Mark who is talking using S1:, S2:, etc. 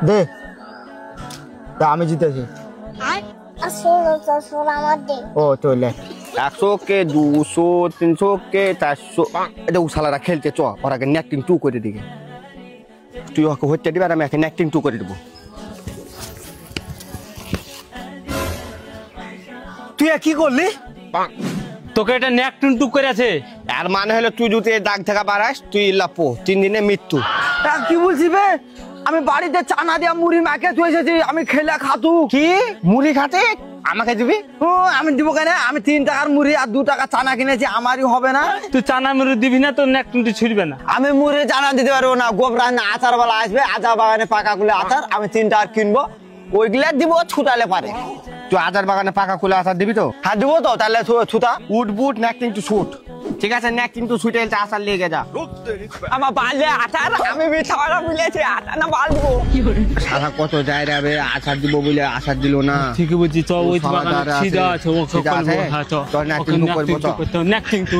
S1: দে তা আমি জিতেছি ও চলে
S2: 100 কে 200 300 কে 400 এটা উসালারা খেলতে চ ওরাকে নেটিং 2 করে দিকে তুই ওকে হচ্ছে দিবে আর আমি একে নেটিং 2 করে দেব
S1: তুই কি করলি
S3: তোকে এটা নেকটুন টুক করে আছে
S2: আর মানে হলো তুই যদি এই দাগ থেকে বাড়াস তুই লাপো 3 দিনে মৃত্যু
S1: কি বলছিস বে আমি বাড়িতে চানা দিয়া মুড়ি মাকে তুই এসেছি আমি খেলে খাতু
S2: কি মুড়ি খাতে আমাকে দিবি
S1: ও আমি দিব কেন আমি 3 টাকার মুড়ি আর 2 টাকা চানা কিনেছি আমারই হবে না
S3: তুই চানা মুড়ি দিবি না তোর নেকটুনটি ছুটবে না
S1: আমি মুড়ি চানা দিতে পারবো না গোবরা না আচার বেলা আসবে আচার বাগানে পাকা কুলে আচার আমি 3 টাকা কিনবো ওইগুলা দিব ছুটালে পারে
S2: তুই আজার বাগানে পাকা কুলে আচার দিবি তো
S1: হ্যাঁ দিব তো তাহলে ছুটা
S2: উড বুট নেটিং 2 শুট ঠিক আছে নেটিং 2 শুটে আচার নিয়ে যা
S1: আমার বালে আচার আমি মিঠাওয়ালা বলেছি আচার না বাল দিব
S2: সারা কত যায় রে আচার দিব বলে আচার দিল না
S3: ঠিক বলছি চ ওই বাগানে সিধা আছে ও
S2: সিধা আছে।
S3: হ্যাঁ চ
S2: তোর নেকটিং টু করবো তো।
S3: নেকটিং টু